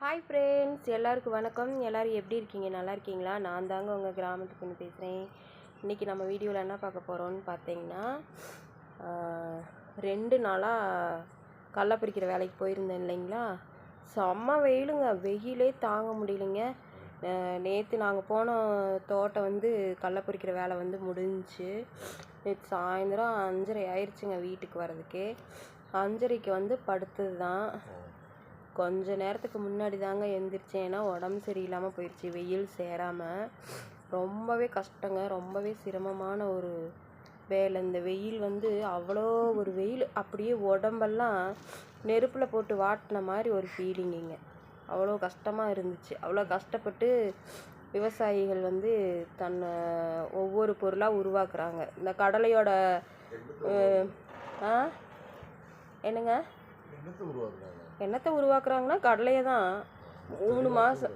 Hi friends, எல்லாருக்கும் வணக்கம். எல்லோரும் எப்படி இருக்கீங்க? நல்லா இருக்கீங்களா? நான் தாங்க உங்கள் கிராமத்துக்கு ஒன்று பேசுகிறேன். இன்றைக்கி நம்ம வீடியோவில் என்ன பார்க்க போகிறோன்னு பார்த்தீங்கன்னா, 2 நாளாக கடல பறிக்கிற வேலைக்கு போயிருந்தேன் இல்லைங்களா. செம்ம வெயிலுங்க, வெயிலே தாங்க முடியலைங்க. நேற்று நாங்கள் போன தோட்டம் கடல பறிக்கிற வேலை முடிஞ்சிச்சு. நேற்று சாயந்தரம் 5:30 ஆயிடுச்சுங்க வீட்டுக்கு வர்றதுக்கே. 5:30க்கு படுத்தது தான். கொஞ்ச நேரத்துக்கு முன்னாடி தாங்க எழுந்திரிச்சேன். ஏன்னா உடம்பு சரியில்லாமல் போயிடுச்சு, வெயில் சேராமல். ரொம்பவே கஷ்டங்க, ரொம்பவே சிரமமான ஒரு வேலை. இந்த வெயில் அவ்வளோ ஒரு வெயில், அப்படியே உடம்பெல்லாம் நெருப்பில் போட்டு வாட்டின மாதிரி ஒரு ஃபீலிங்குங்க. அவ்வளோ கஷ்டமாக இருந்துச்சு. அவ்வளோ கஷ்டப்பட்டு விவசாயிகள் தன்னை ஒவ்வொரு பொருளாக உருவாக்குறாங்க. இந்த கடலையோட என்னங்க என்னத்தை உருவாக்குறாங்கன்னா கடலையை தான். 3 மாதம்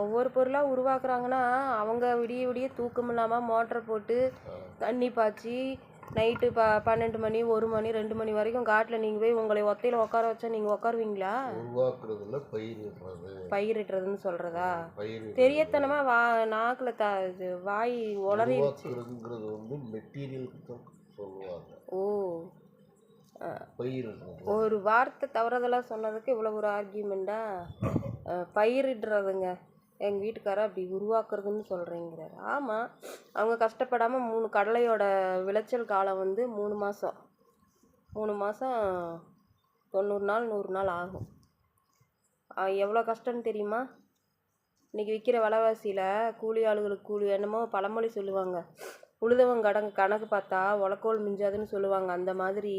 ஒவ்வொரு பொருளாக உருவாக்குறாங்கன்னா, அவங்க விடிய விடிய தூக்கம் இல்லாமல் மோட்டரை போட்டு தண்ணி பாய்ச்சி நைட்டு 12 மணி 1 மணி 2 மணி வரைக்கும் காட்டில் நீங்கள் போய் உங்களை ஒத்தையில் உட்கார வச்சா நீங்கள் உட்காருவீங்களா? பயிரிடுறதுன்னு சொல்கிறதா? தெரியத்தனமாக நாக்கில் வாய் உளறி ஓ, ஒரு வார்த்தை தவறுதலாக சொன்னதுக்கு இவ்வளோ ஒரு ஆர்கியூமெண்ட்டா? பயிரிடுறதுங்க. எங்கள் வீட்டுக்காரர் அப்படி உருவாக்குறதுன்னு சொல்கிறீங்கிறார். ஆமாம், அவங்க கஷ்டப்படாமல் 3 கடலையோட விளைச்சல் காலம் 3 மாதம் 3 மாதம் 90 நாள் 100 நாள் ஆகும். எவ்வளோ கஷ்டம்னு தெரியுமா? இன்றைக்கி விற்கிற விலைவாசியில் கூலி ஆளுகளுக்கு கூலி என்னமோ பழமொழி சொல்லுவாங்க, உழுதவங்க கணக்கு பார்த்தா உலக்கோல் மிஞ்சாதுன்னு சொல்லுவாங்க. அந்த மாதிரி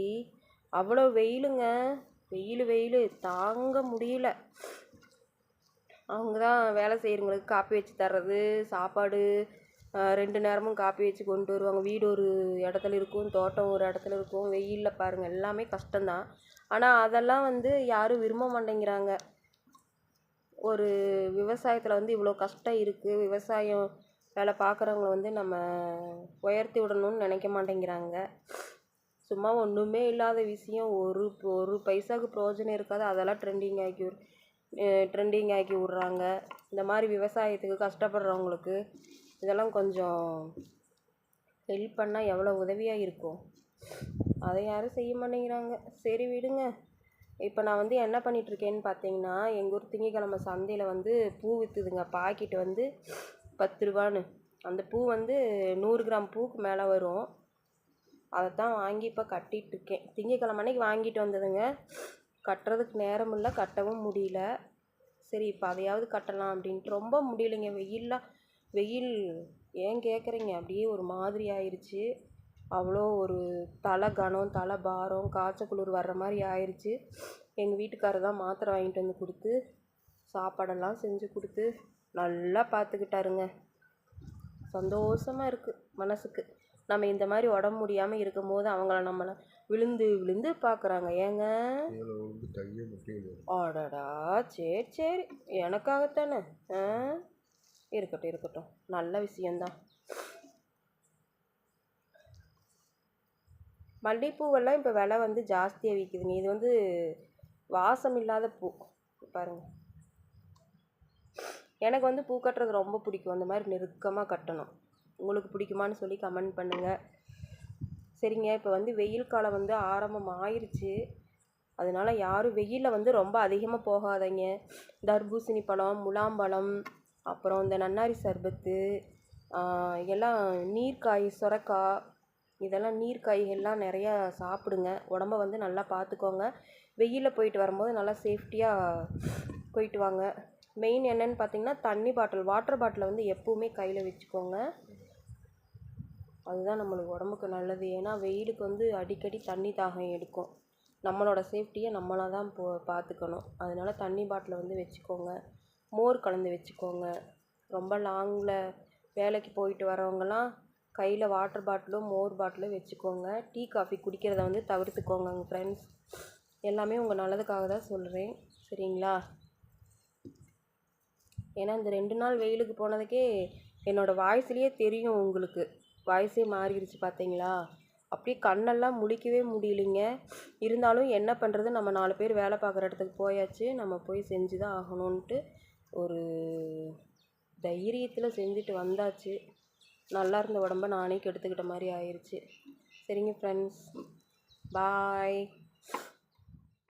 அவ்வளோ வெயிலுங்க. வெயில் தாங்க முடியல. அவங்க தான் வேலை செய்கிறவங்களுக்கு காப்பி வச்சு தர்றது, சாப்பாடு 2 நேரமும் காப்பி வச்சு கொண்டு வருவாங்க. வீடு ஒரு இடத்துல இருக்கும், தோட்டம் ஒரு இடத்துல இருக்கும். வெயிலில் பாருங்கள், எல்லாமே கஷ்டம்தான். ஆனால் அதெல்லாம் யாரும் விரும்ப மாட்டேங்கிறாங்க. ஒரு விவசாயத்தில் இவ்வளோ கஷ்டம் இருக்குது, விவசாயம் வேலை பார்க்குறவங்கள நம்ம உயர்த்தி விடணும்னு நினைக்க மாட்டேங்கிறாங்க. சும்மா ஒன்றுமே இல்லாத விஷயம், ஒரு பைசாவுக்கு பிரயோஜனம் இருக்காது, அதெல்லாம் ட்ரெண்டிங் ஆக்கி விட்றாங்க. இந்த மாதிரி விவசாயத்துக்கு கஷ்டப்படுறவங்களுக்கு இதெல்லாம் கொஞ்சம் ஹெல்ப் பண்ணால் எவ்வளோ உதவியாக இருக்கும். அதை யாரும் செய்ய மாட்டேங்கிறாங்க. சரி விடுங்க. இப்போ நான் என்ன பண்ணிகிட்ருக்கேன்னு பார்த்தீங்கன்னா, எங்கள் ஊர் திங்கக்கிழமை சந்தையில் பூ விற்றுதுங்க. பாக்கெட்டு 10 ரூபான்னு. அந்த பூ 100 கிராம் பூவுக்கு மேலே வரும். அதை தான் வாங்கி இப்போ கட்டிகிட்ருக்கேன். திங்கக்கிழமை அன்னைக்கு வாங்கிட்டு வந்ததுங்க. கட்டுறதுக்கு நேரம் இல்லை, கட்டவும் முடியல. சரி, இப்போ அதையாவது கட்டலாம் அப்படின்ட்டு. ரொம்ப முடியலைங்க, வெயில் ஏன் கேட்குறீங்க, அப்படியே ஒரு மாதிரி ஆயிடுச்சு. அவ்வளோ ஒரு தலை கனம், தலை பாரம், காய்ச்சல் குளிர் வர்ற மாதிரி ஆயிடுச்சு. எங்கள் வீட்டுக்காரர் தான் மாத்திரை வாங்கிட்டு கொடுத்து சாப்பாடெல்லாம் செஞ்சு கொடுத்து நல்லா பார்த்துக்கிட்டாருங்க. சந்தோஷமாக இருக்குது மனசுக்கு. நம்ம இந்த மாதிரி உடம்பு முடியாமல் இருக்கும்போது அவங்கள நம்மளை விழுந்து பார்க்குறாங்க. ஏங்க, ஆடடா, சரி எனக்காகத்தானே. இருக்கட்டும், நல்ல விஷயந்தான். மல்லிகைப்பூவெல்லாம் இப்போ விலை ஜாஸ்தியாக விற்கிதுங்க. இது வாசம் இல்லாத பூ பாருங்கள். எனக்கு பூ கட்டுறது ரொம்ப பிடிக்கும். அந்த மாதிரி நெருக்கமாக கட்டணும். உங்களுக்கு பிடிக்குமான்னு சொல்லி கமெண்ட் பண்ணுங்கள். சரிங்க, இப்போ வெயில் காலம் ஆரம்பம் ஆயிடுச்சு. அதனால் யாரும் வெயிலில் ரொம்ப அதிகமாக போகாதீங்க. தர்பூசணி பழம், முலாம்பழம், அப்புறம் இந்த நன்னாரி சர்பத்து, எல்லாம் நீர்க்காய், சுரக்காய், இதெல்லாம் நீர்க்காய்கள்லாம் நிறையா சாப்பிடுங்க. உடம்ப நல்லா பார்த்துக்கோங்க. வெயிலில் போயிட்டு வரும்போது நல்லா சேஃப்டியாக போயிட்டு வாங்க. மெயின் என்னென்னு பார்த்தீங்கன்னா, தண்ணி பாட்டில், வாட்டர் பாட்டிலை எப்போவுமே கையில் வச்சுக்கோங்க. அதுதான் நம்மளுக்கு உடம்புக்கு நல்லது. ஏன்னா வெயிலுக்கு அடிக்கடி தண்ணி தாகம் எடுக்கும். நம்மளோட சேஃப்டியை நம்மளாக தான் பார்த்துக்கணும். அதனால் தண்ணி பாட்டிலை வச்சுக்கோங்க. மோர் கலந்து வச்சுக்கோங்க. ரொம்ப லாங்கில் வேலைக்கு போயிட்டு வரவங்கலாம் கையில் வாட்டர் பாட்டிலும் மோர் பாட்டிலும் வச்சுக்கோங்க. டீ காஃபி குடிக்கிறத தவிர்த்துக்கோங்க ஃப்ரெண்ட்ஸ். எல்லாமே உங்கள் நல்லதுக்காக தான் சொல்கிறேன், சரிங்களா? ஏன்னா இந்த 2 நாள் வெயிலுக்கு போனதுக்கே என்னோடய வாய்ஸ்லேயே தெரியும் உங்களுக்கு. வாய்ஸே மாறிடுச்சு பார்த்தீங்களா? அப்படியே கண்ணெல்லாம் முழிக்கவே முடியலைங்க. இருந்தாலும் என்ன பண்ணுறது, நம்ம 4 பேர் வேலை பார்க்குற இடத்துக்கு போயாச்சு, நம்ம போய் செஞ்சு தான் ஆகணுன்ட்டு ஒரு தைரியத்தில் செஞ்சுட்டு வந்தாச்சு. நல்லா இருந்த உடம்ப நானே கெடுத்துக்கிட்ட மாதிரி ஆயிடுச்சு. சரிங்க ஃப்ரெண்ட்ஸ், பாய்.